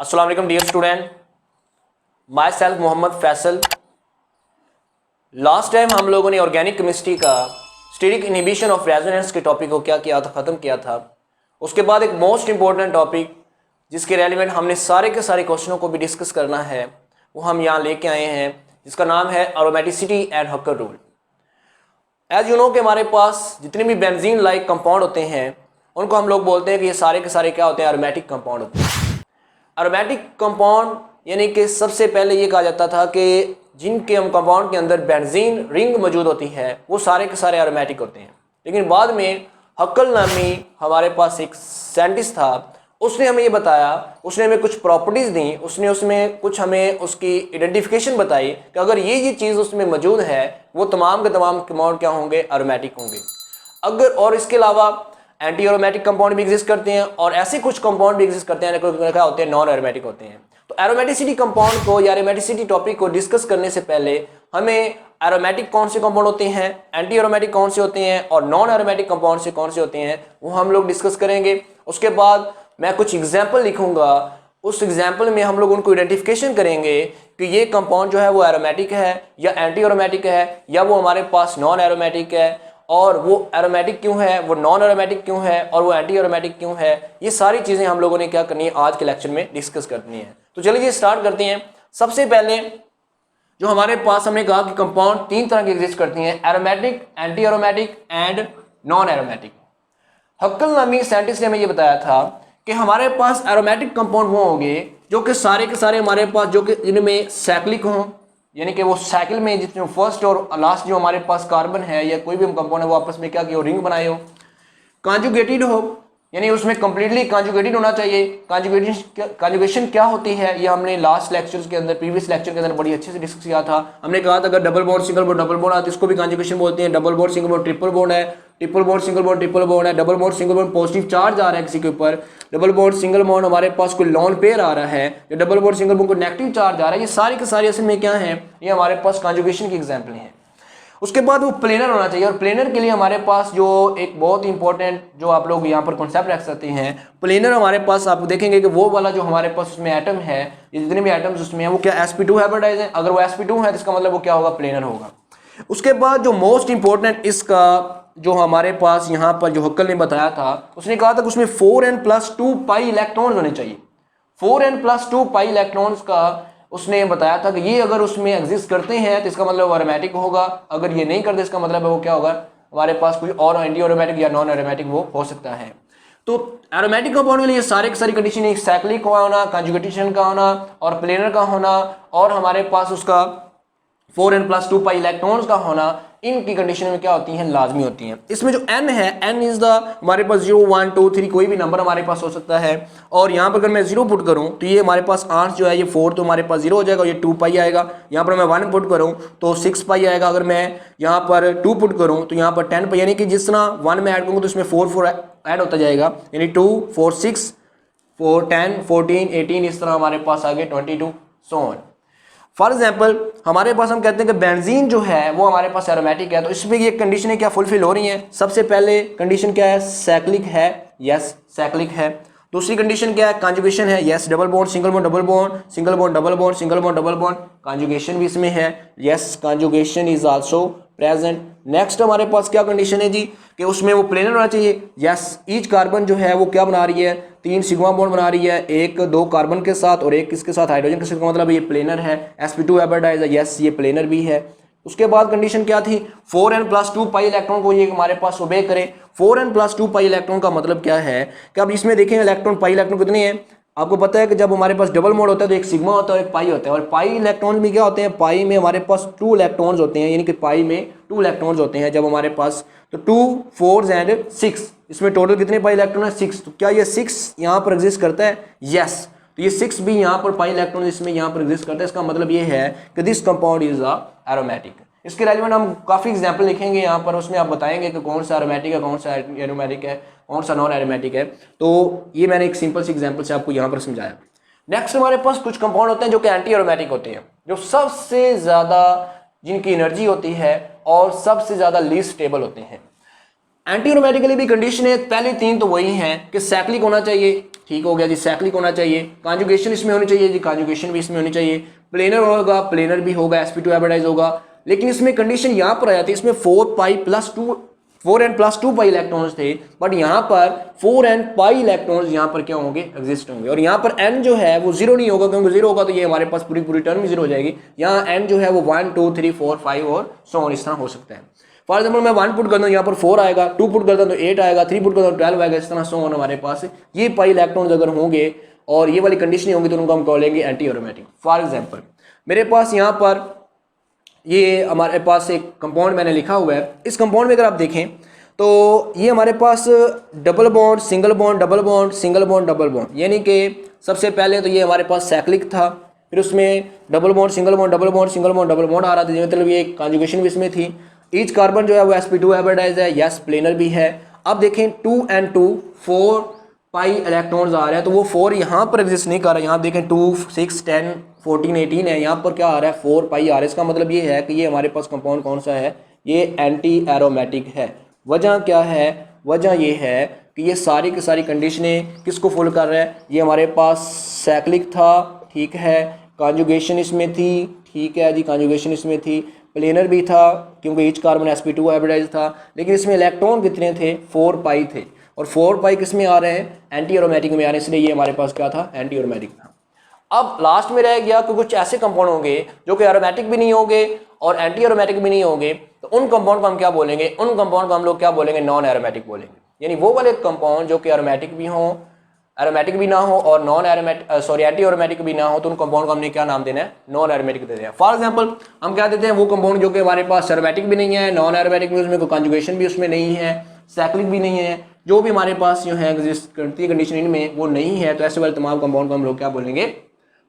अस्सलाम वालेकुम dear student, my self Mohammad Faisal. Last time हम लोगों ने ऑर्गेनिक केमिस्ट्री का स्टेरिक इनहिबिशन ऑफ रेजोनेंस के टॉपिक को क्या किया था, ख़त्म किया था। उसके बाद एक मोस्ट इंपॉर्टेंट टॉपिक जिसके रेलिवेंट हमने सारे के सारे क्वेश्चनों को भी डिस्कस करना है वो हम यहाँ लेके आए हैं, जिसका नाम है aromaticity and Huckel rule. As you know कि हमारे पास जितने भी बेंजीन लाइक कंपाउंड होते हैं उनको हम लोग बोलते हैं कि ये सारे के सारे क्या होते हैं, एरोमेटिक कंपाउंड होते हैं। एरोमेटिक कंपाउंड यानी कि सबसे पहले ये कहा जाता था कि जिनके हम कंपाउंड के अंदर बेंजीन रिंग मौजूद होती है वो सारे के सारे एरोमेटिक होते हैं। लेकिन बाद में हक्कल नामी हमारे पास एक साइंटिस्ट था, उसने हमें ये बताया, उसने हमें कुछ प्रॉपर्टीज़ दी, उसने उसमें कुछ हमें उसकी आइडेंटिफिकेशन बताई कि अगर ये चीज़ उसमें मौजूद है वो तमाम के तमाम कंपाउंड क्या होंगे, एरोमेटिक होंगे। अगर और इसके अलावा एंटी एरोमेटिक कंपाउंड भी एग्जिस्ट करते हैं और ऐसे कुछ कंपाउंड भी एग्जिस्ट करते हैं क्या होते हैं, नॉन एरोमेटिक होते हैं। तो एरोमेटिसिटी कंपाउंड को या एरोमेटिसिटी टॉपिक को डिस्कस करने से पहले हमें एरोमेटिक कौन से कंपाउंड होते हैं, एंटी एरोमेटिक कौन से होते हैं और नॉन एरोमेटिक कंपाउंड से कौन से होते हैं वो हम लोग डिस्कस करेंगे। उसके बाद मैं कुछ एग्जाम्पल लिखूंगा, उस एग्जाम्पल में हम लोग उनको आइडेंटिफिकेशन करेंगे कि ये कंपाउंड जो है वो एरोमेटिक है या एंटी एरोमेटिक है या वो हमारे पास नॉन एरोमेटिक है, और वो एरोमेटिक क्यों है, वो नॉन एरोमेटिक क्यों है और वो एंटी एरोमेटिक क्यों है। ये सारी चीज़ें हम लोगों ने क्या करनी है, आज के लेक्चर में डिस्कस करनी है। तो चलिए स्टार्ट करते हैं। सबसे पहले जो हमारे पास हमने कहा कि कंपाउंड तीन तरह के एग्जिस्ट करती हैं, aromatic, anti aromatic and non aromatic. Huckel नामी साइंटिस्ट ने हमें ये बताया था कि हमारे पास एरोमेटिक कंपाउंड वो होंगे जो कि सारे के सारे हमारे पास जो कि इनमें साइक्लिक हों, यानी कि वो साइकिल में जिसमें फर्स्ट और लास्ट जो हमारे पास कार्बन है या कोई भी कंपाउंड है वो आपस में क्या कि रिंग बनाए हो, कॉन्जुगेटेड हो, यानी उसमें कंप्लीटली कॉन्जुगेटेड होना चाहिए। कॉन्जुगेशन क्या होती है ये हमने लास्ट लेक्चर्स के अंदर, प्रीवियस लेक्चर के अंदर बड़ी अच्छे से डिस्कस किया था। हमने कहा था अगर double bond single bond double bond आता है इसको भी कॉन्जुगेशन बोलते हैं। Double bond single bond triple bond है, triple bond single bond triple bond है, double bond single bond positive charge आ रहा है किसी के ऊपर, डबल बॉन्ड सिंगल बॉन्ड हमारे पास कोई लॉन पेयर आ रहा है, या डबल बॉन्ड सिंगल बॉन्ड को नेगेटिव चार्ज आ रहा है। ये सारे के सारे असल में क्या है, ये हमारे पास कॉन्जुगेशन की एग्जाम्पल हैं। उसके बाद वो प्लेनर होना चाहिए, और प्लेनर के लिए हमारे पास जो एक बहुत इंपॉर्टेंट जो आप लोग यहाँ पर कॉन्सेप्ट रख सकते हैं, प्लेनर हमारे पास आप देखेंगे कि वो वाला जो हमारे पास उसमें एटम है, ये जितने भी एटम्स उसमें है वो क्या sp2 हाइब्रिडाइज है। अगर वो sp2 है तो इसका मतलब वो क्या होगा, प्लेनर होगा। उसके बाद जो मोस्ट इंपॉर्टेंट इसका जो हमारे पास यहाँ पर जो हक्कल ने बताया था, उसने कहा था कि उसमें 4n+2 पाई इलेक्ट्रॉन्स होने चाहिए। 4n+2 पाई इलेक्ट्रॉन्स का उसने बताया था कि ये अगर उसमें एग्जिस्ट करते हैं तो इसका मतलब एरोमेटिक होगा, अगर ये नहीं करते इसका मतलब है वो क्या होगा, हमारे पास कोई और एंटी एरोमेटिक या नॉन एरोमेटिक वो हो सकता है। तो एरोमेटिक कंपाउंड के लिए सारे की सारी कंडीशन, एक साइक्लिक का होना, कॉन्जुगेशन का होना और प्लेनर का होना और हमारे पास उसका 4n+2 पाई इलेक्ट्रॉन्स का होना, इनकी कंडीशन में क्या होती हैं, लाजमी होती हैं। इसमें जो n है, n इज द हमारे पास 0 1 2 3 कोई भी नंबर हमारे पास हो सकता है, और यहाँ पर अगर मैं 0 पुट करूँ तो ये हमारे पास आंसर जो है ये 4 तो हमारे पास 0 हो जाएगा, ये 2 पाई आएगा। यहाँ पर मैं 1 पुट करूँ तो 6 पाई आएगा, अगर मैं यहाँ पर 2 पुट करूँ तो यहाँ पर 10 पाई, यानी कि जिस तरह 1 में ऐड करूँगा तो इसमें 4 ऐड होता जाएगा, यानी 2 4 6 4 10 14 18 इस तरह हमारे पास आगे 22 सो ऑन। फॉर एग्जाम्पल हमारे पास हम कहते हैं कि बेंजीन जो है वो हमारे पास एरोमेटिक है, तो इसमें ये कंडीशनें क्या फुलफिल हो रही हैं। सबसे पहले कंडीशन क्या है, साइक्लिक है, यस साइक्लिक है। दूसरी कंडीशन क्या है, कॉन्जुगेशन है, yes double bond single bond double bond single bond double bond single bond double bond, conjugation भी इसमें है, yes conjugation is also present. Next हमारे पास क्या कंडीशन है जी कि उसमें वो प्लेनर होना चाहिए, यस ईच कार्बन जो है वो क्या बना रही है, 3 सिग्मा बॉन्ड बना रही है, एक 2 कार्बन के साथ और एक किसके साथ, हाइड्रोजन के साथ, मतलब ये प्लेनर है। sp2 हाइब्रिडाइज है, यस ये प्लेनर भी है। उसके बाद कंडीशन क्या थी, 4n+2 पाई इलेक्ट्रॉन को ये हमारे पास ओबे करे। 4n+2 पाई इलेक्ट्रॉन का मतलब क्या है कि अब इसमें देखें इलेक्ट्रॉन, पाई इलेक्ट्रॉन कितने हैं, आपको पता है कि जब हमारे पास डबल मोड होता है तो एक सिग्मा होता है और एक पाई होता है, और पाई इलेक्ट्रॉन में क्या होते हैं, पाई में हमारे पास 2 इलेक्ट्रॉन्स होते हैं, यानी कि पाई में 2 इलेक्ट्रॉन्स होते हैं जब हमारे पास, तो 2 4 एंड 6, इसमें टोटल कितने पाई इलेक्ट्रॉन है, 6। तो क्या ये 6 यहाँ पर एग्जिस्ट करता है, यस, तो ये 6 भी यहाँ पर पाई इलेक्ट्रॉन इसमें यहाँ पर एग्जिस्ट करता है। इसका मतलब ये है कि this compound is a aromatic. इसके रेलिवेंट हम काफ़ी एग्जाम्पल लिखेंगे यहाँ पर, उसमें आप बताएंगे कि कौन सा एरोमेटिक है, कौन सा एरोमेटिक है, कौन सा नॉन एरोमेटिक है। तो ये मैंने एक सिंपल सी एग्जाम्पल से आपको यहाँ पर समझाया। नेक्स्ट हमारे पास कुछ कंपाउंड होते हैं जो कि एंटी एरोमेटिक होते हैं, जो सबसे ज़्यादा जिनकी एनर्जी होती है और सबसे ज़्यादा लीस्ट स्टेबल होते हैं। एंटी एरोमेटिकली भी कंडीशन है, पहले तीन तो वही हैं कि साइक्लिक होना चाहिए, ठीक हो गया जी, साइक्लिक होना चाहिए, कॉन्जुगेशन इसमें होनी चाहिए जी, कॉन्जुगेशन भी इसमें होनी चाहिए, प्लेनर होगा, प्लेनर भी होगा, sp2 हाइब्रिडाइज होगा। लेकिन इसमें कंडीशन यहाँ पर आ जाती है, इसमें 4n+2 पाई इलेक्ट्रॉन्स थे, बट यहाँ पर 4n पाई इलेक्ट्रॉन्स यहाँ पर क्या होंगे, एग्जिस्ट होंगे। और यहाँ पर n जो है वो जीरो नहीं होगा, क्योंकि जीरो होगा तो ये हमारे पास पूरी पूरी टर्म जीरो हो जाएगी। यहाँ n जो है वो 1 2 3 4 5 और सो ऑन इस तरह हो सकता है। फॉर एग्जाम्पल मैं 1 पुट करता हूँ, यहाँ पर 4 आएगा, 2 पुट करता हूँ तो 8 आएगा, 3 पुट करता हूँ 12 आएगा, इस तरह सो ऑन हमारे पास ये पाई इलेक्ट्रॉन्स अगर होंगे और ये वाली कंडीशन होंगी तो उनको हम कहेंगे एंटी एरोमेटिक। फॉर एग्जाम्पल मेरे पास यहाँ पर ये हमारे पास एक कंपाउंड मैंने लिखा हुआ है, इस कंपाउंड में अगर आप देखें तो ये हमारे पास double bond single bond double bond single bond double bond, यानी कि सबसे पहले तो ये हमारे पास साइक्लिक था, फिर उसमें double bond single bond double bond single bond double bond आ रहा था, मतलब ये कॉन्जुगेशन भी इसमें थी। ईच कार्बन जो है वो sp2 हाइब्रिडाइज है, यस प्लेनर भी है। अब देखें 2n2 4 पाई इलेक्ट्रॉन्स आ रहे हैं, तो वो 4 यहाँ पर एग्जिस्ट नहीं कर रहा है। यहाँ देखें 2 6 10 14 18 है, यहाँ पर क्या आ रहा है 4 पाई आ रहा है। इसका मतलब ये है कि ये हमारे पास कंपाउंड कौन सा है, ये एंटी एरोमेटिक है। वजह क्या है, वजह ये है कि ये सारी की सारी कंडीशनें किसको फुल कर रहा है, ये हमारे पास साइक्लिक था, ठीक है, कॉन्जुगेशन इसमें थी, ठीक है जी, कॉन्जुगेशन इसमें थी, प्लेनर भी था क्योंकि ईच कार्बन sp2 हाइब्रिडाइज था, लेकिन इसमें इलेक्ट्रॉन कितने थे 4 पाई थे, और 4 पाई किस में आ रहे हैं, एंटी एरोमेटिक में आ रहे हैं, इसलिए ये हमारे पास क्या था, एंटी एरोमेटिक था। अब लास्ट में रह गया कि कुछ ऐसे कंपाउंड होंगे जो कि एरोमेटिक भी नहीं होंगे और एंटी एरोमेटिक भी नहीं होंगे, तो उन कंपाउंड को हम क्या बोलेंगे, उन कंपाउंड को हम लोग क्या बोलेंगे, नॉन एरोमेटिक बोलेंगे। यानी वो वाले कंपाउंड जो कि एरोमेटिक भी हों, एरोमेटिक भी ना हो और नॉन एरोमेटिक एंटी एरोमेटिक भी ना हो, तो उन कंपाउंड को हमने क्या नाम देना है, नॉन एरोमेटिक दे देना है। फॉर एग्जांपल हम क्या देते हैं, वो कंपाउंड जो कि हमारे पास एरोमेटिक भी नहीं है, नॉन एरोमेटिक भी, उसमें कोई कॉन्जुगेशन भी उसमें नहीं है, साइक्लिक भी नहीं है, जो भी हमारे पास जो है एग्जिस्ट करती है कंडीशन इनमें वो नहीं है, तो ऐसे वाले तमाम कंपाउंड को हम लोग क्या बोलेंगे,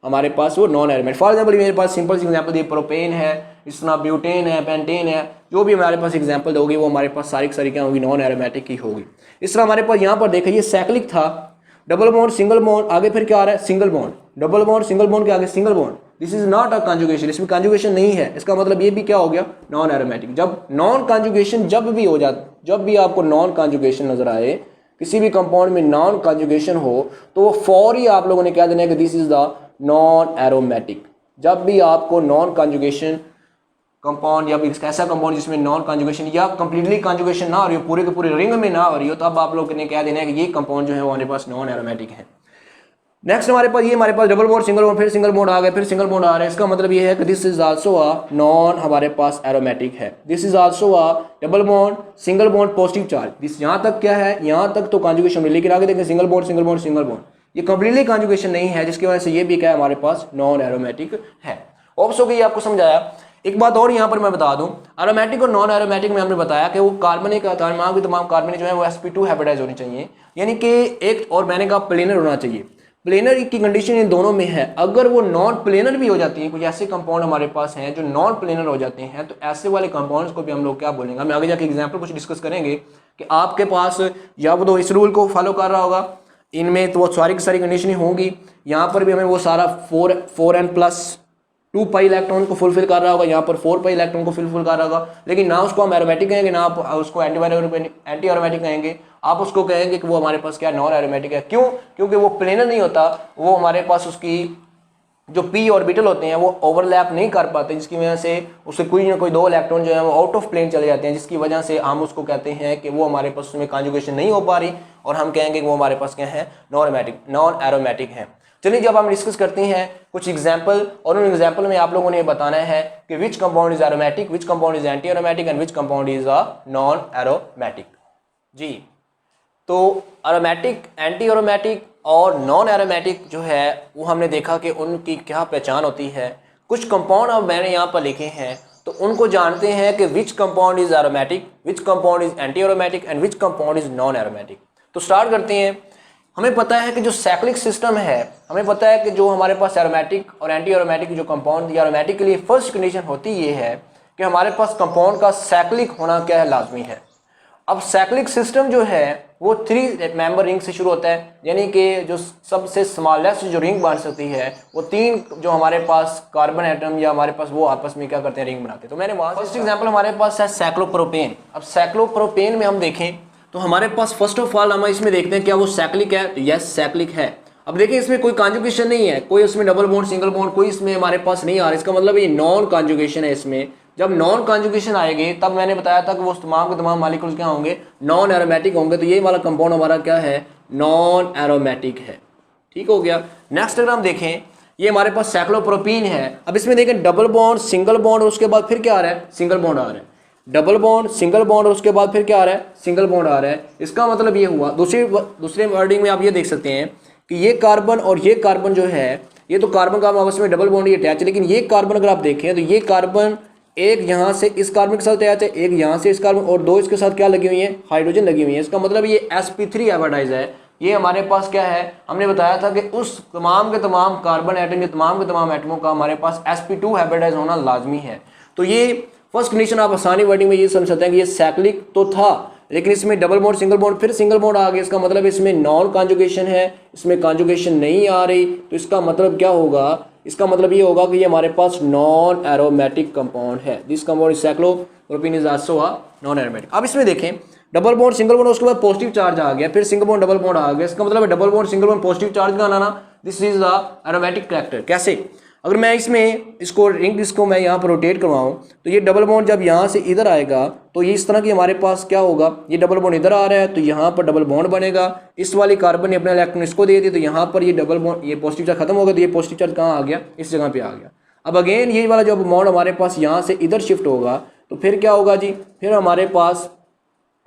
हमारे पास वो नॉन एरोमेटिक। फॉर एग्जांपल मेरे पास सिंपल सी एग्जांपल ये प्रोपेन है, इस तरह ब्यूटेन है, पेंटेन है, जो भी हमारे पास एग्जांपल होगी वो हमारे पास सारी की सारी क्या होगी, नॉन एरोमेटिक ही होगी। इस तरह हमारे पास यहाँ पर देखिए ये साइक्लिक था, डबल बॉन्ड सिंगल बॉन्ड, आगे फिर क्या आ रहा है, single bond, double bond single bond के आगे single bond, this is not a conjugation, इसमें कॉन्जुगेशन नहीं है, इसका मतलब ये भी क्या हो गया, नॉन एरोमेटिक। जब नॉन कॉन्जुगेशन जब भी हो जाता, जब भी आपको नॉन कॉन्जुगेशन नजर आए, किसी भी कंपाउंड में नॉन कॉन्जुगेशन हो, तो वो फौरी आप लोगों ने क्या देना है कि this is the non aromatic. जब भी आपको नॉन कॉन्जुगेशन कंपाउंड या ऐसा कंपाउंड जिसमें नॉन कॉन्जुगेशन या कंप्लीटली कॉन्जुगेशन ना हो रही हो, पूरे के पूरे रिंग में ना हो रही हो, तो अब आप लोग ने क्या देना है कि ये कंपाउंड जो है वो हमारे पास नॉन एरोमेटिक है। नेक्स्ट हमारे पास डबल बॉन्ड सिंगल बॉन्ड, फिर सिंगल बॉन्ड आ गया, फिर सिंगल बॉन्ड आ रहा है, इसका मतलब ये है कि this is also a non हमारे पास एरोमेटिक है। This is also a double bond single bond positive charge, this यहाँ तक क्या है, यहाँ तक तो कॉन्जुगेशन है, लेकिन आगे देखें single bond single bond single bond, ये कंप्लीटली कॉन्जुगेशन नहीं है, जिसकी वजह से ये भी क्या है हमारे पास नॉन एरोमेटिक है। ऑप्स हो गई, आपको समझाया। एक बात और यहाँ पर मैं बता दूं, एरोमेटिक और नॉन एरोमेटिक में हमने बताया कि वो कार्बनिक तमाम कार्बनिक जो है वो sp2 हाइब्रिडाइज होनी चाहिए, यानी कि एक, और मैंने कहा प्लेनर होना चाहिए। प्लेनर की कंडीशन इन दोनों में है, अगर वो नॉन प्लेनर भी हो जाती है, कुछ ऐसे कंपाउंड हमारे पास हैं जो नॉन प्लेनर हो जाते हैं, तो ऐसे वाले कंपाउंड्स को भी हम लोग क्या बोलेंगे, हम आगे जाके एग्जाम्पल कुछ डिस्कस करेंगे कि आपके पास या वो तो इस रूल को फॉलो कर रहा होगा, इनमें तो वो सारी की सारी कंडीशनें होंगी, यहाँ पर भी हमें वो सारा 4n+2 पाई इलेक्ट्रॉन को फुलफिल कर रहा होगा, यहाँ पर 4 पाई इलेक्ट्रॉन को फुलफिल कर रहा होगा, लेकिन ना उसको हम एरोमेटिक कहेंगे, ना आप उसको एंटी एरोमेटिक कहेंगे, आप उसको कहेंगे कि वो हमारे पास क्या नॉन एरोमेटिक है। क्यों? क्योंकि वो प्लेनर नहीं होता, वो हमारे पास उसकी जो पी ऑर्बिटल होते हैं वो ओवरलैप नहीं कर पाते, जिसकी वजह से उससे कोई ना कोई 2 इलेक्ट्रॉन जो है वो आउट ऑफ प्लेन चले जाते हैं, जिसकी वजह से हम उसको कहते हैं कि वो हमारे पास उसमें कॉन्जुगेशन नहीं हो पा रही, और हम कहेंगे कि वो हमारे पास क्या है, नॉन एरोमेटिक है। चलिए जब हम डिस्कस करते हैं कुछ एग्जाम्पल, और उन एग्जाम्पल में आप लोगों ने बताना है कि which compound is aromatic, which compound is anti aromatic and which compound is a non aromatic. जी, तो एरोमेटिक, एंटी एरोमेटिक और नॉन एरोमेटिक जो है वो हमने देखा कि उनकी क्या पहचान होती है। कुछ कंपाउंड अब मैंने यहाँ पर लिखे हैं, तो उनको जानते हैं कि which compound is aromatic, which compound is anti aromatic and which compound is non aromatic. तो स्टार्ट करते हैं। हमें पता है कि जो साइक्लिक सिस्टम है, हमें पता है कि जो हमारे पास एरोमेटिक और एंटी एरोमेटिक जो कंपाउंड या एरोमेटिक के लिए फर्स्ट कंडीशन होती ये है कि हमारे पास कंपाउंड का साइक्लिक होना क्या है, लाजमी है। अब साइक्लिक सिस्टम जो है वो 3 मेंबर रिंग से शुरू होता है, यानी कि जो सबसे स्मॉलेस्ट जो रिंग बन सकती है वो 3 जो हमारे पास कार्बन एटम या हमारे पास वो आपस में क्या करते हैं, रिंग बनाते हैं। तो मैंने वहाँ फर्स्ट एग्जांपल हमारे पास है साइक्लोप्रोपेन। अब साइक्लोप्रोपेन में हम देखें तो हमारे पास फर्स्ट ऑफ ऑल हम इसमें देखते हैं क्या वो सैक्लिक है, तो यस सैक्लिक है। अब देखिए इसमें कोई कॉन्जुगेशन नहीं है, कोई इसमें डबल बॉन्ड सिंगल बॉन्ड कोई इसमें हमारे पास नहीं आ रहा, इसका मतलब ये नॉन कॉन्जुगेशन है। इसमें जब नॉन कॉन्जुगेशन आएगी तब मैंने बताया था कि वो तमाम के तमाम मॉलिक्यूल्स क्या होंगे, नॉन एरोमेटिक होंगे। तो ये वाला कंपाउंड हमारा क्या है, नॉन एरोमेटिक है। ठीक हो गया। नेक्स्ट अगर हम देखें, ये हमारे पास साइक्लोप्रोपीन है। अब इसमें देखें डबल बॉन्ड सिंगल बॉन्ड और उसके बाद फिर क्या आ रहा है, सिंगल बॉन्ड आ रहा है। डबल बॉन्ड सिंगल बॉन्ड और उसके बाद फिर क्या आ रहा है, सिंगल बॉन्ड आ रहा है। इसका मतलब ये हुआ, दूसरे वर्डिंग में आप ये देख सकते हैं कि ये कार्बन और ये कार्बन जो है, ये तो कार्बन का आपस में डबल बॉन्ड ही अटैच है, लेकिन ये कार्बन अगर आप देखें तो ये कार्बन एक यहाँ से इस कार्बन के साथ अटैच है, एक यहाँ से इस कार्बन, और दो इसके साथ क्या लगी हुई है, हाइड्रोजन लगी हुई है। इसका मतलब ये sp3 हाइब्रिडाइज है। ये हमारे पास क्या है, हमने बताया था कि उस तमाम के तमाम कार्बन एटम, तमाम के तमाम एटमों का हमारे पास sp2 हाइब्रिडाइज होना लाजमी है। तो ये फर्स्ट कंडीशन आप आसानी वर्डिंग में ये समझ सकते हैं कि ये सैक्लिक तो था, लेकिन इसमें डबल बॉन्ड सिंगल बॉन्ड फिर सिंगल बॉन्ड आ गया। इसका मतलब इसमें नॉन कॉन्जुगेशन है, इसमें कॉन्जुगेशन नहीं आ रही। तो इसका मतलब क्या होगा, इसका मतलब ये होगा कि ये हमारे पास नॉन एरोमेटिक कंपाउंड है। This compound is cyclopropene is also a non aromatic. अब इसमें देखें डबल बॉन्ड सिंगल बॉन्ड उसके बाद पॉजिटिव चार्ज आ गया, फिर सिंगल बॉन्ड डबल बॉन्ड आ गया। इसका मतलब है double bond single bond positive charge का आना, this is the aromatic character. कैसे, अगर मैं इसमें इसको रिंग इसको मैं यहाँ पर रोटेट करवाऊँ तो ये डबल बॉन्ड जब यहाँ से इधर आएगा तो ये इस तरह की हमारे पास क्या होगा, ये डबल बॉन्ड इधर आ रहा है तो यहाँ पर डबल बॉन्ड बनेगा। इस वाली कार्बन ने अपना इलेक्ट्रॉन इसको दे दिया तो यहाँ पर ये डबल बॉन्ड, ये पॉजिटिव चार्ज खत्म हो गया तो ये पॉजिटिव चार्ज कहाँ आ गया, इस जगह पे आ गया। अब अगेन ये वाला जो बॉन्ड हमारे पास यहाँ से इधर शिफ्ट होगा तो फिर क्या होगा जी, फिर हमारे पास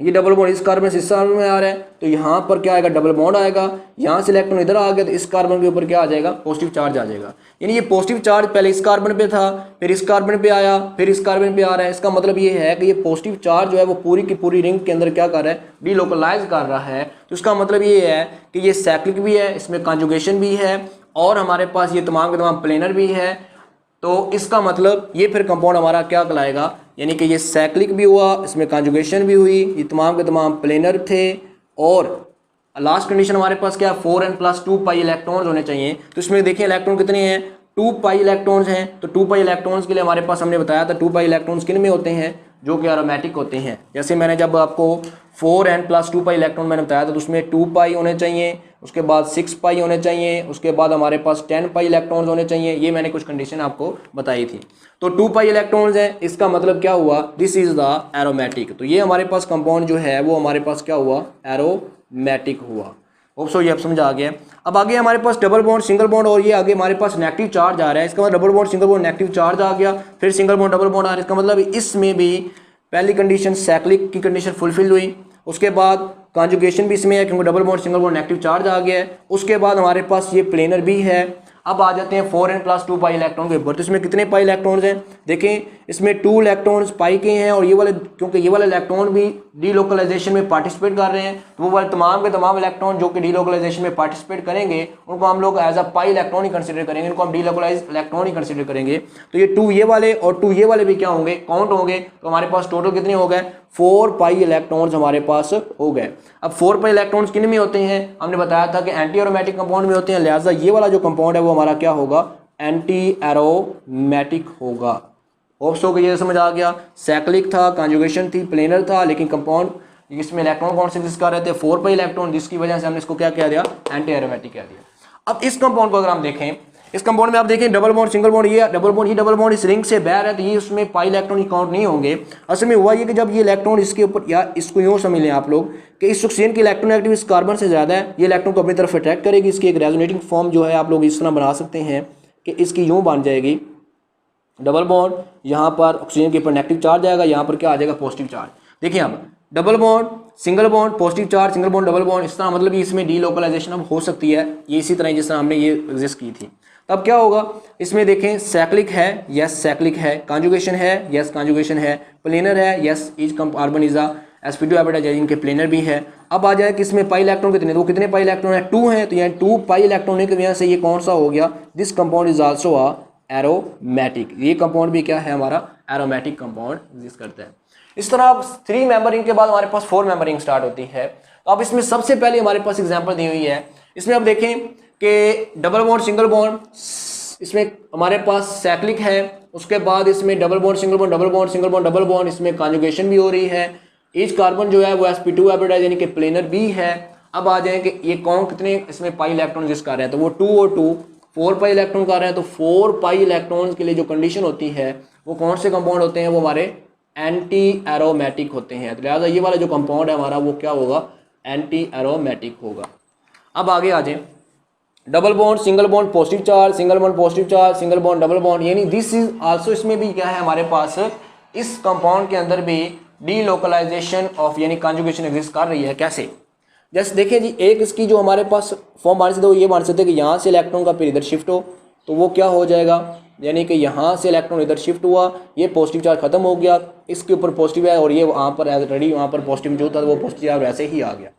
ये डबल बॉन्ड इस कार्बन से इस कार्बन में आ रहा है तो यहाँ पर क्या आएगा, डबल बॉन्ड आएगा। यहाँ से इलेक्ट्रॉन इधर आ गया तो इस कार्बन के ऊपर क्या आ जाएगा, पॉजिटिव चार्ज आ जाएगा। यानी ये पॉजिटिव चार्ज पहले इस कार्बन पे था, फिर इस कार्बन पे आया, फिर इस कार्बन पे आ रहा है। इसका मतलब ये है कि ये पॉजिटिव चार्ज जो है वो पूरी की पूरी रिंग के अंदर क्या कर रहा है, डीलोकलाइज कर रहा है। तो इसका मतलब ये है कि ये सैक्लिक भी है, इसमें कॉन्जुगेशन भी है और हमारे पास ये तमाम के तमाम प्लेनर भी है। तो इसका मतलब ये फिर कंपाउंड हमारा क्या कहलाएगा, यानी कि ये सैक्लिक भी हुआ, इसमें कॉन्जुगेशन भी हुई, ये तमाम के तमाम प्लेनर थे। और लास्ट कंडीशन हमारे पास क्या है, 4n+2 पाई इलेक्ट्रॉन्स होने चाहिए। तो इसमें देखिए इलेक्ट्रॉन कितने हैं, 2 पाई इलेक्ट्रॉन्स हैं। तो 2 पाई इलेक्ट्रॉन्स के लिए हमारे पास हमने बताया था 2 पाई इलेक्ट्रॉन्स किन में होते हैं, जो कि एरोमेटिक होते हैं। जैसे मैंने जब आपको 4n+2 पाई इलेक्ट्रॉन मैंने बताया था तो उसमें 2 पाई होने चाहिए, उसके बाद 6 पाई होने चाहिए, उसके बाद हमारे पास 10 पाई इलेक्ट्रॉन्स होने चाहिए। ये मैंने कुछ कंडीशन आपको बताई थी। तो 2 पाई इलेक्ट्रॉन्स हैं, इसका मतलब क्या हुआ, दिस इज द एरोमेटिक। तो ये हमारे पास कंपाउंड जो है वो हमारे पास क्या हुआ, एरोमेटिक हुआ। होप सो ये अब समझ आ गया। अब आगे हमारे पास डबल बॉन्ड सिंगल बॉन्ड और ये आगे हमारे पास नेगेटिव चार्ज आ रहा है। इसका मतलब double bond single bond negative charge आ गया, फिर सिंगल बॉन्ड डबल बॉन्ड आ रहा है। इसका मतलब इसमें भी पहली कंडीशन सैक्लिक की कंडीशन फुलफिल हुई, उसके बाद कॉन्जुगेशन भी इसमें है क्योंकि double bond single bond negative charge आ गया है। उसके बाद हमारे पास ये प्लेनर भी है। अब आ जाते हैं 4n+2 पाई इलेक्ट्रॉन के ऊपर। तो इसमें कितने पाई इलेक्ट्रॉन्स हैं, देखें इसमें 2 इलेक्ट्रॉन्स पाई के हैं और ये वाले, क्योंकि ये वाले इलेक्ट्रॉन भी डीलोकलाइजेशन में पार्टिसिपेट कर रहे हैं तो वो वाले तमाम के तमाम इलेक्ट्रॉन जो कि डीलोकलाइजेशन में पार्टिसिपेट करेंगे उनको हम लोग एज अ पाई इलेक्ट्रॉन ही कंसिडर करेंगे, इनको हम डीलोकलाइज इलेक्ट्रॉन ही कंसिडर करेंगे। तो ये 2 ये वाले और 2 ये वाले भी क्या होंगे, काउंट होंगे। तो हमारे पास टोटल कितने हो गए, 4 पाई इलेक्ट्रॉन्स हमारे पास हो गए। अब 4 पाई इलेक्ट्रॉन्स किन में होते हैं, हमने बताया था कि एंटी एरोमेटिक कंपाउंड में होते हैं, लिहाजा ये वाला जो कंपाउंड है वो हमारा क्या होगा, एंटी एरोमेटिक होगा। होप्स हो गई, ये समझ आ गया। सैक्लिक था, कॉन्जुगेशन थी, प्लेनर था, लेकिन कंपाउंड इसमें इलेक्ट्रॉन कौन से जिसका रहते हैं, 4 पाई इलेक्ट्रॉन, जिसकी वजह से हमने इसको क्या कह दिया, एंटी एरोमेटिक कह दिया। अब इस कंपाउंड को अगर हम देखें, इस कंपाउंड में आप देखें डबल बॉन्ड सिंगल बॉन्ड, ये डबल बॉन्ड, ये डबल बॉन्ड इस रिंग से बाहर है तो ये उसमें पाई इलेक्ट्रॉन काउंट नहीं होंगे। असल में हुआ ये कि जब ये इलेक्ट्रॉन इसके ऊपर, या इसको यूँ समझ लें आप लोग कि इस ऑक्सीजन की इलेक्ट्रोनेगेटिव इस कार्बन से ज़्यादा है, ये इलेक्ट्रॉन को अपनी तरफ अट्रैक्ट करेगी। इसकी एक रेजोनेटिंग फॉर्म जो है आप लोग इस तरह बना सकते हैं कि इसकी यूँ बन जाएगी, डबल बॉन्ड, यहाँ पर ऑक्सीजन के ऊपर नेगेटिव चार्ज आएगा, यहाँ पर क्या आ जाएगा, पॉजिटिव चार्ज। देखिए अब double bond single bond positive charge, single bond double bond, इस तरह मतलब इसमें डीलोकलाइजेशन अब हो सकती है, ये इसी तरह जिस तरह हमने ये एग्जिस्ट की थी। तब क्या होगा, इसमें देखें सैक्लिक है, यस सैक्लिक है, कॉन्जुगेशन है, यस कॉन्जुगेशन है, प्लेनर है, yes each carbon is sp2 hybridise, इनके प्लेनर भी है। अब आ जाए कि इसमें पाई इलेक्ट्रॉन कितने, तो कितने पाई इलेक्ट्रॉन है, 2 हैं, तो यहाँ 2 पाई इलेक्ट्रॉन की वजह से ये कौन सा हो गया, this compound is also a aromatic. ये कंपाउंड भी क्या है, हमारा एरोमेटिक कंपाउंड एग्जिस्ट करता है। इस तरह अब 3 मेंबर रिंग के बाद हमारे पास 4 मेंबर रिंग स्टार्ट होती है। तो अब इसमें सबसे पहले हमारे पास एग्जांपल दी हुई है, इसमें अब देखें कि डबल बॉन्ड सिंगल बॉन्ड, इसमें हमारे पास सैक्लिक है, उसके बाद इसमें double bond single bond double bond single bond double bond, इसमें कॉन्जुगेशन भी हो रही है। ईच कार्बन जो है वो sp2 हाइब्रिडाइज यानी कि प्लेनर बी है। अब आ जाए कि ये कौन कितने इसमें पाई इलेक्ट्रॉन जिस कर रहे हैं, तो वो 2 और 2 4 पाई इलेक्ट्रॉन कर रहे हैं। तो 4 पाई इलेक्ट्रॉन के लिए जो कंडीशन होती है वो कौन से कंपाउंड होते हैं, वो हमारे एंटी एरोमेटिक होते हैं। तो लिहाजा ये वाला जो कंपाउंड है हमारा वो क्या होगा, एंटी एरोमेटिक होगा। अब आगे आ जाए, double bond single bond positive charge, single bond positive charge, single bond double bond, यानी दिस इज आल्सो, इसमें भी क्या है हमारे पास, इस कंपाउंड के अंदर भी डीलोकलाइजेशन ऑफ यानी कॉन्जुगेशन एग्जिस्ट कर रही है। कैसे, जैसे देखिए जी, एक इसकी जो हमारे पास फॉर्म मान सकते हो, ये मान सकते हैं कि यहाँ से इलेक्ट्रॉन का पेयर इधर शिफ्ट हो, तो वो क्या हो जाएगा, यानी कि यहाँ से इलेक्ट्रॉन इधर शिफ्ट हुआ, ये पॉजिटिव चार्ज खत्म हो गया, इसके ऊपर पॉजिटिव है और ये वहाँ पर ऑलरेडी वहाँ पर पॉजिटिव जो था वो पॉजिटिव चार्ज वैसे ही आ गया।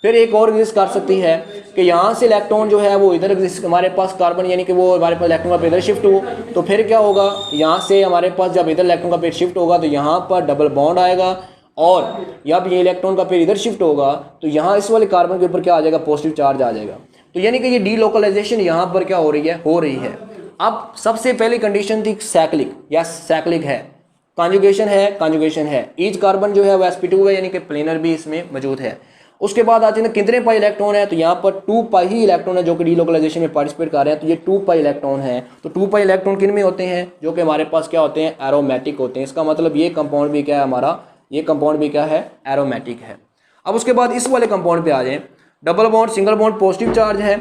फिर एक और एग्जिस्ट कर सकती है कि यहाँ से इलेक्ट्रॉन जो है वो इधर एग्जिस्ट, हमारे पास कार्बन यानी कि वो हमारे पास इलेक्ट्रॉन का पेयर इधर शिफ्ट हो, तो फिर क्या होगा, यहाँ से हमारे पास जब इधर इलेक्ट्रॉन का पेयर शिफ्ट होगा तो यहाँ पर डबल बॉन्ड आएगा, और जब ये इलेक्ट्रॉन का पेयर इधर शिफ्ट होगा तो यहाँ इस वाले कार्बन के ऊपर क्या आ जाएगा, पॉजिटिव चार्ज आ जाएगा। तो यानी कि ये डीलोकलाइजेशन यहाँ पर क्या हो रही है। अब सबसे पहली कंडीशन थी सैक्लिक, या सैक्लिक है, कॉन्जुगेशन है, ईच कार्बन जो है वो sp2 है, यानी कि प्लेनर भी इसमें मौजूद है। उसके बाद आते हैं कितने पाई इलेक्ट्रॉन है, तो यहाँ पर 2 पाई ही इलेक्ट्रॉन है जो कि डीलोकलाइजेशन में पार्टिसिपेट कर रहे हैं, तो ये 2 पाई इलेक्ट्रॉन है। तो 2 पाई इलेक्ट्रॉन किन में होते हैं, जो कि हमारे पास क्या होते हैं, एरोमेटिक होते हैं। इसका मतलब ये कंपाउंड भी क्या है हमारा, ये कंपाउंड भी क्या है, एरोमेटिक है। अब उसके बाद इस वाले कंपाउंड पे आ जाए, double bond single bond positive charge है,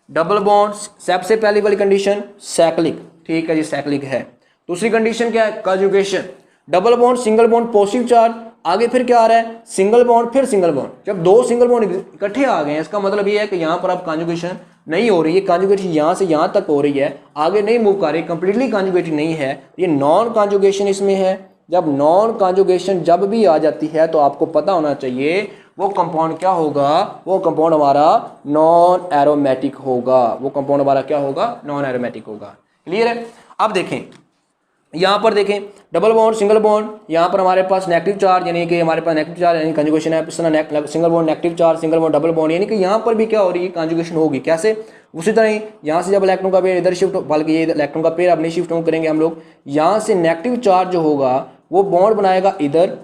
डबल बॉन्ड सबसे पहली वाली कंडीशन सैक्लिक, ठीक है जी, सैक्लिक है। दूसरी कंडीशन क्या है, conjugation, double bond single bond positive charge, आगे फिर क्या आ रहा है, सिंगल बॉन्ड फिर सिंगल बॉन्ड। जब 2 सिंगल बॉन्ड इकट्ठे आ गए हैं, इसका मतलब ये है कि यहाँ पर अब कॉन्जुगेशन नहीं हो रही है, कॉन्जुगेशन यहाँ से यहाँ तक हो रही है, आगे नहीं मूव कर रही, कंप्लीटली कॉन्जुगेटेड नहीं है, ये नॉन कॉन्जुगेशन इसमें है। जब नॉन कॉन्जुगेशन जब भी आ जाती है तो आपको पता होना चाहिए वो कंपाउंड क्या होगा, वो कंपाउंड हमारा नॉन एरोमेटिक होगा, वो कंपाउंड हमारा क्या होगा, नॉन एरोमेटिक होगा। क्लियर है। अब देखें, यहाँ पर देखें, डबल बॉन्ड सिंगल बॉन्ड, यहाँ पर हमारे पास नेगेटिव चार्ज, यानी कि हमारे पास नेगेटिव चार्ज यानी कंजुगेशन है, single bond negative charge, single bond double bond, यानी कि यहाँ पर भी क्या हो रही है, कंजुगेशन होगी। कैसे, उसी तरह ही यहाँ से जब इलेक्ट्रॉन का पेयर इधर शिफ्ट, बल्कि ये इलेक्ट्रॉन का पेयर अब नहीं शिफ्ट करेंगे हम लोग, यहाँ से नेगेटिव चार्ज जो होगा वो बॉन्ड बनाएगा इधर,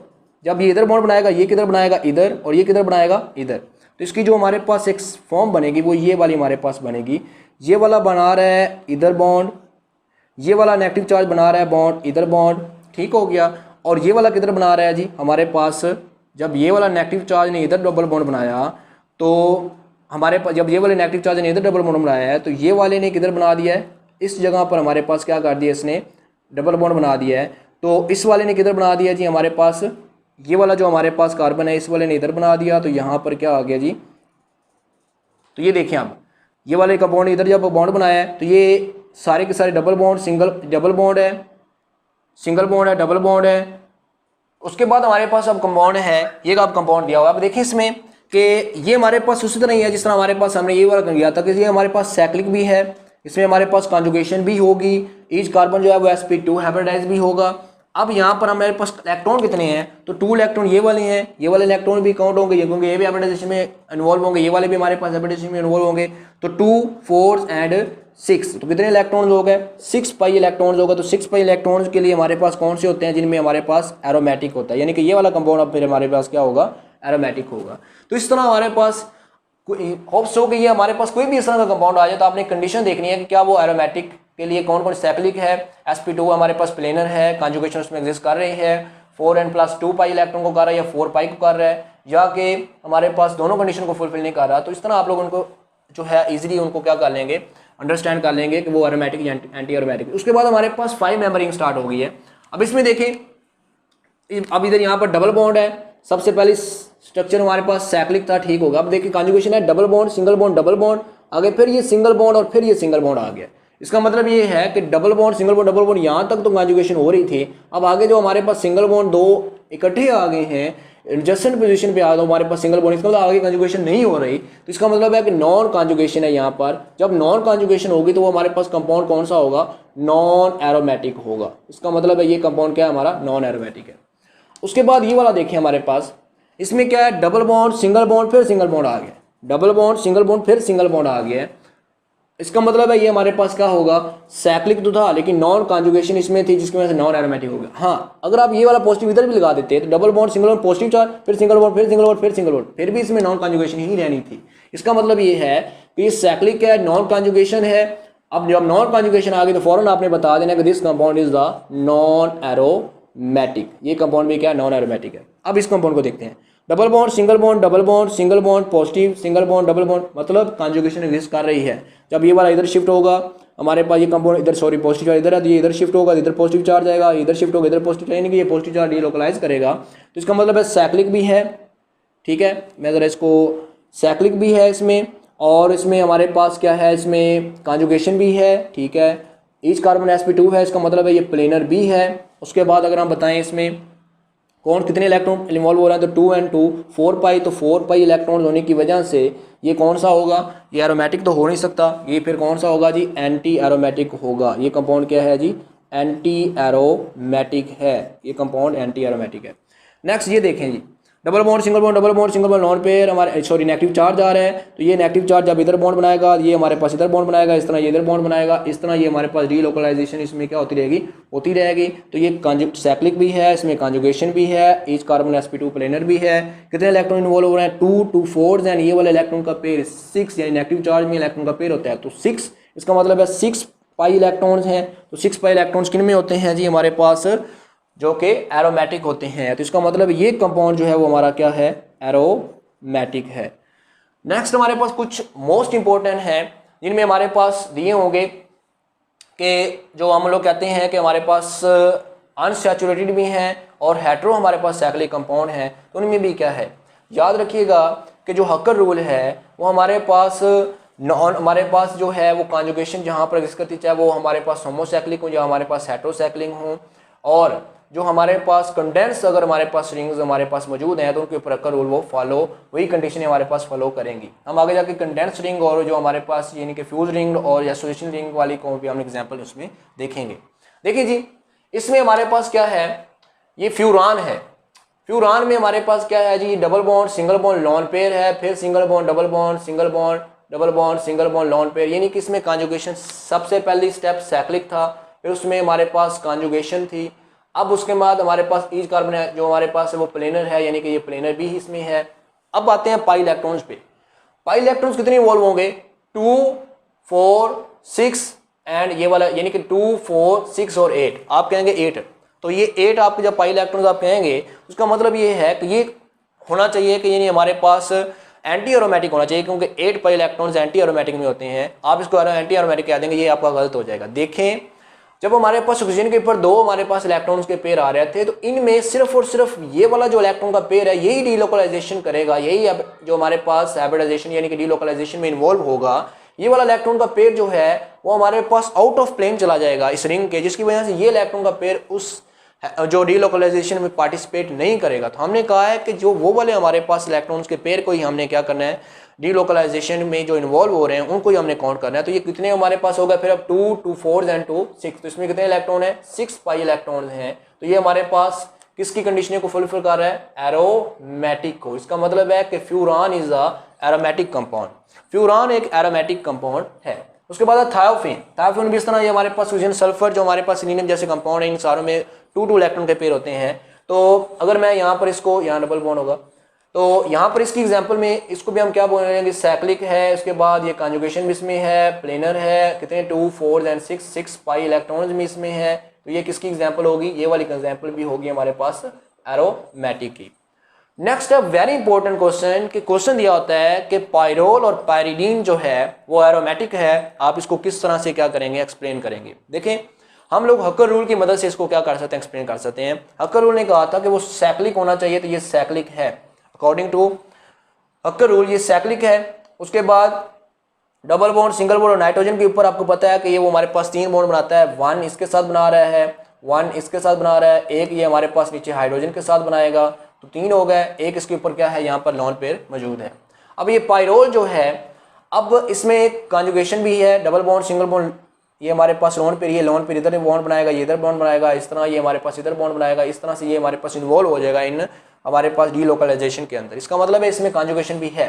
जब ये इधर बॉन्ड बनाएगा, ये किधर बनाएगा, इधर, और ये किधर बनाएगा, इधर। तो इसकी जो हमारे पास एक फॉर्म बनेगी वो ये वाली हमारे पास बनेगी, ये वाला बना रहा है इधर बॉन्ड, ये वाला नेगेटिव चार्ज बना रहा है बॉन्ड इधर बॉन्ड, ठीक हो गया। और ये वाला किधर बना रहा है जी हमारे पास, जब ये वाला नेगेटिव चार्ज ने इधर डबल बॉन्ड बनाया, तो हमारे पास जब ये वाले नेगेटिव चार्ज ने इधर डबल बॉन्ड बनाया है, तो ये वाले ने किधर बना दिया है, इस जगह पर हमारे पास क्या कर दिया, इसने डबल बॉन्ड बना दिया है। तो इस वाले ने किधर बना दिया जी हमारे पास, ये वाला जो हमारे पास कार्बन है इस वाले ने इधर बना दिया, तो यहाँ पर क्या आ गया जी, तो ये देखें आप, ये वाले का बॉन्ड इधर जब बॉन्ड बनाया है तो ये सारे के सारे डबल बॉन्ड, डबल बॉन्ड है, सिंगल बॉन्ड है, डबल बॉन्ड है। उसके बाद हमारे पास अब कंपाउंड है, ये अब कंपाउंड दिया हुआ है। अब देखिए इसमें कि ये हमारे पास उसी तरह ही है जिस तरह हमारे पास हमने ये वाला कर दिया था कि ये हमारे पास सैक्लिक भी है, इसमें हमारे पास कॉन्जुगेशन भी होगी, ईच कार्बन जो है वो sp2 हाइब्रिडाइज भी होगा। अब यहाँ पर हमारे पास इलेक्ट्रॉन कितने हैं, तो 2 इलेक्ट्रॉन ये वाले हैं, ये वाले इलेक्ट्रॉन भी काउंट होंगे, क्योंकि ये भी हाइब्रिडाइजेशन में इन्वॉल्व होंगे, ये वाले भी हमारे पास हाइब्रिडाइजेशन में इन्वॉल्व होंगे। तो 2, 4 एंड 6, तो कितने इलेक्ट्रॉन्स हो गए, 6 पाई इलेक्ट्रॉन्स होगा। तो 6 पाई इलेक्ट्रॉन्स के लिए हमारे पास कौन से होते हैं, जिनमें हमारे पास एरोमेटिक होता है, यानी कि ये वाला कंपाउंड अब फिर हमारे पास क्या होगा, एरोमेटिक होगा। तो इस तरह हमारे पास होप्स हो कि ये हमारे पास कोई भी इस तरह का कंपाउंड आ जाए तो आपने कंडीशन देखनी है कि क्या वो एरोमेटिक के लिए कौन कौन सैक्लिक है, sp2 हमारे पास प्लेनर है, कॉन्जुगेशन उसमें एग्जिस्ट कर रही है, 4n+2 पाई इलेक्ट्रॉन को कर रहा है या 4 पाई को कर रहा है, या कि हमारे पास दोनों कंडीशन को फुलफिल नहीं कर रहा। तो इस तरह आप लोग उनको जो है इजीली उनको क्या कर लेंगे, अंडरस्टैंड कर लेंगे कि वो एरोमेटिक या एंटी एरोमेटिक। उसके बाद हमारे पास 5 मेंबरिंग स्टार्ट हो गई है। अब इसमें देखें, अब इधर यहाँ पर डबल बॉन्ड है, सबसे पहले स्ट्रक्चर हमारे पास सैक्लिक था, ठीक होगा। अब देखिए कॉन्जुगेशन है, double bond single bond double bond, आगे फिर ये सिंगल बॉन्ड और फिर ये सिंगल बॉन्ड आ गया। इसका मतलब ये है कि double bond single bond double bond यहाँ तक तो कॉन्जुगेशन हो रही थी, अब आगे जो हमारे पास सिंगल बॉन्ड 2 इकट्ठे आ गए हैं, एडजस्टेंट पोजीशन पे आ गए हमारे पास सिंगल बॉन्ड, इसका मतलब आगे कॉन्जुगेशन नहीं हो रही, तो इसका मतलब है कि नॉन कॉन्जुगेशन है यहाँ पर। जब नॉन कॉन्जुगेशन होगी तो वो हमारे पास कंपाउंड कौन सा होगा, नॉन एरोमेटिक होगा। इसका मतलब है ये कंपाउंड क्या है हमारा, नॉन एरोमेटिक है। उसके बाद ये वाला देखिए हमारे पास, इसमें क्या है, डबल बॉन्ड सिंगल बॉन्ड फिर सिंगल बॉन्ड आ गया, डबल बॉन्ड सिंगल बॉन्ड फिर सिंगल बॉन्ड आ गया है। इसका मतलब है ये हमारे पास क्या होगा, साइक्लिक तो था लेकिन नॉन कॉन्जुगेशन इसमें थी जिसकी वजह से नॉन एरोमेटिक हो गया। हाँ, अगर आप ये वाला पॉजिटिव इधर भी लगा देते हैं तो double bond single bond positive charge, फिर सिंगल बॉन्ड, फिर सिंगल बॉन्ड, फिर सिंगल बॉन्ड, फिर भी इसमें नॉन कॉन्जुगेशन ही रहनी थी। इसका मतलब ये है कि ये साइक्लिक है, नॉन कॉन्जुगेशन है। अब जब नॉन कॉन्जुगेशन आ गई तो फौरन आपने बता देना कि this compound is the non aromatic, ये कंपाउंड भी क्या नॉन एरोमेटिक है। अब इस कंपाउंड को देखते हैं, double bond single bond, double bond single bond positive, single bond double bond, मतलब कॉन्जुगेशन एग्जिस्ट कर रही है। जब ये वाला इधर शिफ्ट होगा हमारे पास ये कंपाउंड इधर, सॉरी पॉजिटिव चार्ज इधर है, तो ये इधर शिफ्ट होगा, इधर पॉजिटिव चार्ज आएगा, इधर शिफ्ट होगा, इधर पॉजिटिव, यानी कि ये पॉजिटिव चार्ज डिलोकलाइज करेगा। तो इसका मतलब है साइक्लिक भी है, ठीक है। मैं ज़रा इसको, साइक्लिक भी है इसमें, और इसमें हमारे पास क्या है, इसमें कॉन्जुगेशन भी है, ठीक है। ईच कार्बन sp2 है, इसका मतलब है ये प्लेनर भी है। उसके बाद अगर हम बताएं इसमें कौन कितने इलेक्ट्रॉन इन्वॉल्व हो रहे हैं, तो 2 and 2 4 पाई, तो 4 पाई इलेक्ट्रॉन होने की वजह से ये कौन सा होगा, ये एरोमेटिक तो हो नहीं सकता, ये फिर कौन सा होगा जी, एंटी एरोमेटिक होगा। ये कंपाउंड क्या है जी, एंटी एरोमेटिक है, ये कंपाउंड एंटी एरोमेटिक है। नेक्स्ट ये देखें जी, double bond single bond, double bond single bond lone pair, हमारे सॉरी नेगेटिव चार्ज आ रहा है, तो ये नेगेटिव चार्ज जब इधर बॉन्ड बनाएगा ये हमारे पास इधर बॉन्ड बनाएगा, इस तरह ये इधर बॉन्ड बनाएगा, इस तरह ये हमारे पास डीलोकलाइजेशन इसमें क्या होती रहेगी। तो ये साइक्लिक भी है, इसमें कॉन्जुगेशन भी है, ईच कार्बन sp2 प्लेनर भी है। कितने इलेक्ट्रॉन इन्वॉल्व हो रहे हैं, 2 4 एंड ये वाले इलेक्ट्रॉन का पेयर 6, यानी नेगेटिव चार्ज में इलेक्ट्रॉन का पेयर होता है तो 6, इसका मतलब है 6 पाई इलेक्ट्रॉन्स हैं। तो 6 पाई इलेक्ट्रॉन्स किन में होते हैं जी, हमारे पास जो कि एरोमेटिक होते हैं। तो इसका मतलब ये कंपाउंड जो है वो हमारा क्या है, एरोमेटिक है। नेक्स्ट हमारे पास कुछ मोस्ट इंपॉर्टेंट है जिनमें हमारे पास दिए होंगे कि जो हम लोग कहते हैं कि हमारे पास अनसैचुरेटेड भी हैं और हेट्रो हमारे पास साइक्लिक कंपाउंड है, तो उनमें भी क्या है, याद रखिएगा कि जो हकर रूल है वो हमारे पास हमारे पास जो है वो कॉन्जुगेशन जहाँ पर एग्जिस्ट करती, चाहे वो हमारे पास होमोसाइक्लिक हो या हमारे पास हेट्रोसाइक्लिक हो, और जो हमारे पास कंडेंस अगर हमारे पास रिंग्स हमारे पास मौजूद हैं तो उनके ऊपर अकर रूल वो फॉलो, वही कंडीशन हमारे पास फॉलो करेंगी। हम आगे जाके कंडेंस रिंग और जो हमारे पास यानी कि फ्यूज रिंग और एसोसिएशन रिंग वाली को भी हम एग्जांपल उसमें देखेंगे। देखिए जी, इसमें हमारे पास क्या है, ये फ्यूरान है। फ्यूरान में हमारे पास क्या है जी, double bond single bond lone pair है, फिर single bond double bond single bond double bond single bond lone pair, यानी कि इसमें कॉन्जुगेशन सबसे पहली स्टेप साइक्लिक था, फिर उसमें हमारे पास कॉन्जुगेशन थी। अब उसके बाद हमारे पास ईच कार्बन है जो हमारे पास है वो प्लेनर है, यानी कि ये प्लेनर भी इसमें है। अब आते हैं पाई इलेक्ट्रॉन्स पे। पाई इलेक्ट्रॉन्स कितने इन्वॉल्व होंगे, 2 4 6 एंड ये वाला, यानी कि 2 4 6 और 8, आप कहेंगे 8, तो ये 8 आपके जब पाई इलेक्ट्रॉन्स आप कहेंगे उसका मतलब ये है कि ये होना चाहिए कि यानी हमारे पास एंटी एरोमेटिक होना चाहिए, क्योंकि 8 पाई इलेक्ट्रॉन्स एंटी एरोमेटिक में होते हैं। आप इसको एंटी एरोमेटिक कह देंगे, ये आपका गलत हो जाएगा। देखें, जब हमारे पास ऑक्सीजन के ऊपर 2 हमारे पास इलेक्ट्रॉन्स के पेयर आ रहे थे तो इनमें सिर्फ और सिर्फ ये वाला जो इलेक्ट्रॉन का पेयर है यही डीलोकलाइजेशन करेगा, यही अब जो हमारे पास हाइब्रिडाइजेशन यानी कि डीलोकलाइजेशन में इन्वॉल्व होगा। ये वाला इलेक्ट्रॉन का पेयर जो है वो हमारे पास आउट ऑफ प्लेन चला जाएगा इस रिंग के, जिसकी वजह से ये इलेक्ट्रॉन का पेयर उस जो डीलोकलाइजेशन में पार्टिसिपेट नहीं करेगा। तो हमने कहा है कि जो वो वाले हमारे पास इलेक्ट्रॉन्स के पेयर को ही हमने क्या करना है, डीलोकलाइजेशन में जो इन्वॉल्व हो रहे हैं उनको ही हमने काउंट करना है। तो ये कितने हमारे पास होगा, फिर अब 2 2 4 एंड 2 6, तो इसमें कितने इलेक्ट्रॉन है, 6 पाई इलेक्ट्रॉन हैं। तो ये हमारे पास किसकी कंडीशन को फुलफिल कर रहा है, एरोमेटिक को। इसका मतलब है कि furan is a aromatic compound, furan एक एरोमेटिक कंपाउंड है। उसके बाद है थायोफिन। थायोफिन भी इस तरह, ये हमारे पास ऑक्सीजन सल्फर जो हमारे पास सिलीनियम जैसे कंपाउंड है, इन सारों में 2 2 इलेक्ट्रॉन के पेयर होते हैं। तो अगर मैं यहाँ पर इसको, यहाँ डबल बॉन्ड होगा तो यहाँ पर इसकी एग्जांपल में इसको भी हम क्या बोलेंगे, साइक्लिक है। उसके बाद ये कॉन्जुगेशन भी इसमें है, प्लेनर है, कितने 2 4 एंड 6 पाई इलेक्ट्रॉन्स भी इसमें है। तो ये किसकी एग्जांपल होगी, ये वाली एग्जांपल भी होगी हमारे पास एरोमेटिक की। नेक्स्ट है वेरी इंपॉर्टेंट क्वेश्चन, कि क्वेश्चन दिया होता है कि पायरोल और पायरिडीन जो है वो एरोमेटिक है, आप इसको किस तरह से क्या करेंगे, एक्सप्लेन करेंगे। देखें, हम लोग हकर रूल की मदद से इसको क्या कर सकते हैं, एक्सप्लेन कर सकते हैं। हकर रूल ने कहा था कि वो साइक्लिक होना चाहिए, तो ये साइक्लिक है अकॉर्डिंग टू हकर रूल, ये साइक्लिक है। उसके बाद डबल बॉन्ड सिंगल बॉन्ड और नाइट्रोजन के ऊपर आपको पता है कि ये वो हमारे पास 3 बॉन्ड बनाता है, 1 इसके साथ बना रहा है, 1 इसके साथ बना रहा है, एक ये हमारे पास नीचे हाइड्रोजन के साथ बनाएगा, तो 3 हो गए। एक इसके ऊपर क्या है, यहाँ पर लॉन पेयर मौजूद है। अब ये पायरोल जो है, अब इसमें एक कॉन्जुगेशन भी है, डबल बॉन्ड सिंगल बॉन्ड, ये हमारे पास लॉन पेयर, ये लॉन पेयर इधर बॉन्ड बनाएगा, ये इधर बॉन्ड बनाएगा, इस तरह ये हमारे पास इधर बॉन्ड बनाएगा, इस तरह से ये हमारे पास इन्वॉल्व हो जाएगा इन हमारे पास डीलोकलाइजेशन के अंदर। इसका मतलब है इसमें कॉन्जुगेशन भी है।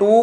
2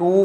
2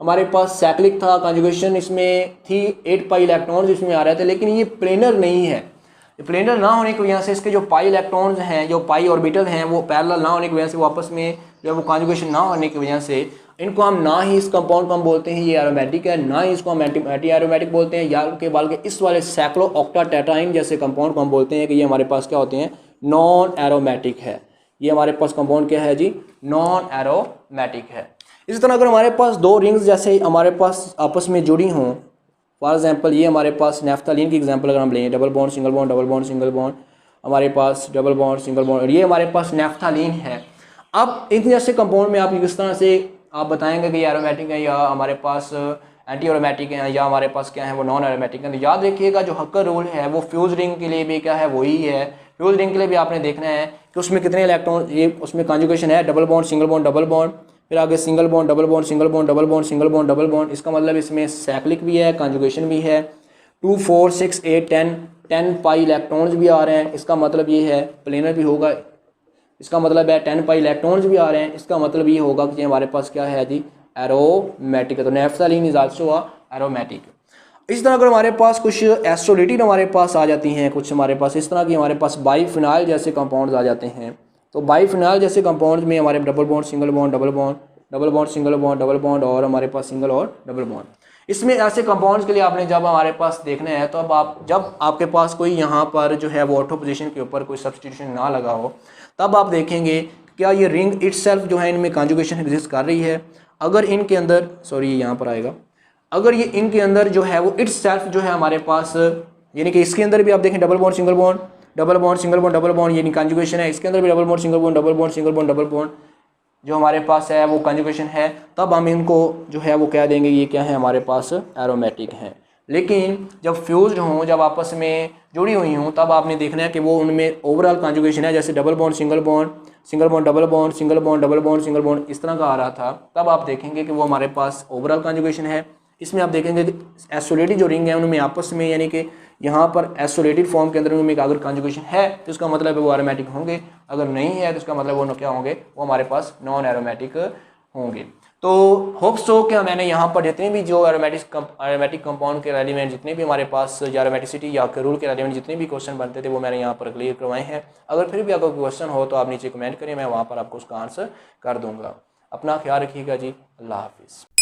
हमारे पास साइक्लिक था, कॉन्जुगेशन इसमें थी 8 पाई इलेक्ट्रॉन्स इसमें आ रहे थे, लेकिन ये प्लेनर नहीं है। प्लेनर ना होने की वजह से इसके जो पाई इलेक्ट्रॉन्स हैं, जो पाई ऑर्बिटल हैं, वो पैरेलल ना होने की वजह से वो आपस में जो है वो कॉन्जुगेशन ना होने की वजह से इनको हम ना ही इस कंपाउंड को हम बोलते हैं ये एरोमेटिक है, ना ही इसको हम एंटी एरोमेटिक बोलते हैं, या के बल्कि इस वाले साइक्लोऑक्टाटेट्राइन जैसे कंपाउंड को हम बोलते हैं कि ये हमारे पास क्या होते हैं, नॉन एरोमेटिक है। ये हमारे पास कंपाउंड क्या है जी, नॉन एरोमेटिक है। इसी तरह अगर हमारे पास दो रिंग्स जैसे हमारे पास आपस में जुड़ी हों, फॉर एग्जांपल ये हमारे पास नैफ्थलीन की एग्जांपल अगर हम लें, double bond single bond double bond single bond, हमारे पास डबल बॉन्ड सिंगल बॉन्ड, और ये हमारे पास नैफ्थलीन है। अब इन जैसे कंपाउंड में आप किस तरह से आप बताएंगे कि ये एरोमेटिक है या हमारे पास एंटी एरोमेटिक है या हमारे पास क्या है वो नॉन एरोमेटिक है। तो याद रखिएगा जो हक्कर रूल है वो फ्यूज रिंग के लिए भी क्या है वही है। फ्यूज रिंग के लिए भी आपने देखना है कि उसमें कितने इलेक्ट्रॉन, ये उसमें कॉन्जुगेशन है double bond single bond double bond, फिर आगे single bond double bond single bond double bond single bond double bond. इसका मतलब इसमें साइक्लिक भी है, कॉन्जुगेशन भी है, 2 4 6 8 10 पाई इलेक्ट्रॉन्स भी आ रहे हैं। इसका मतलब ये है प्लेनर भी होगा, इसका मतलब है 10 पाई इलेक्ट्रॉन्स भी आ रहे हैं। इसका मतलब ये होगा कि हमारे पास क्या है जी, एरोमेटिक है। तो नैफ्थलीन इज आल्सो एरोमेटिक। इस तरह अगर हमारे पास कुछ एस्ट्रोलेटिड हमारे पास आ जाती हैं, कुछ हमारे पास इस तरह की हमारे पास बाईफिनाइल जैसे कंपाउंड्स आ जाते हैं, तो बाईफिनाइल जैसे कंपाउंड्स में हमारे double bond single bond double bond, double bond single bond double bond, और हमारे पास सिंगल और डबल बॉन्ड। इसमें ऐसे कंपाउंड्स के लिए आपने जब हमारे पास देखना है तो अब जब आपके पास कोई यहाँ पर जो है वो ऑटो पोजीशन के ऊपर कोई सब्स्टिट्यूशन ना लगा हो, तब आप देखेंगे क्या ये रिंग इटसेल्फ जो है इनमें कॉन्जुगेशन एग्जिस्ट कर रही है। अगर इनके अंदर, सॉरी यहाँ पर आएगा, अगर ये इनके अंदर जो है वो इटसेल्फ जो है हमारे पास, यानी कि इसके अंदर भी आप देखें double bond single bond double bond single bond double bond, यानी कॉन्जुगेशन है, इसके अंदर भी double bond single bond double bond single bond double bond जो हमारे पास है वो कॉन्जुगेशन है, तब हम इनको जो है वो कह देंगे ये क्या है हमारे पास एरोमेटिक है। लेकिन जब फ्यूज्ड हों, जब आपस में जुड़ी हुई हों, तब आपने देखना है कि वो उनमें ओवरऑल कॉन्जुगेशन है, जैसे double bond single bond double bond single bond double bond single bond इस तरह का आ रहा था, तब आप देखेंगे कि वो हमारे पास ओवरऑल कॉन्जुगेशन है। इसमें आप देखेंगे कि एसोलेटेड जो रिंग है उनमें आपस में, यानी कि यहाँ पर एसोलेटेड फॉर्म के अंदर उनमें अगर कॉन्जुगेशन है तो इसका मतलब है वो एरोमेटिक होंगे, अगर नहीं है तो इसका मतलब वो क्या होंगे, वो हमारे पास नॉन एरोमेटिक होंगे। तो होप सो क्या मैंने यहाँ पर जितने भी जो एरोमेटिक कंपाउंड के एलिमेंट जितने भी हमारे पास या एरोमेटिसिटी या रूल के एलिमेंट जितने भी क्वेश्चन बनते थे वो मैंने यहाँ पर क्लियर करवाए हैं। अगर फिर भी आपको क्वेश्चन हो तो आप नीचे कमेंट करें, मैं वहाँ पर आपको उसका आंसर कर दूँगा। अपना ख्याल रखिएगा जी, अल्लाह हाफिज़।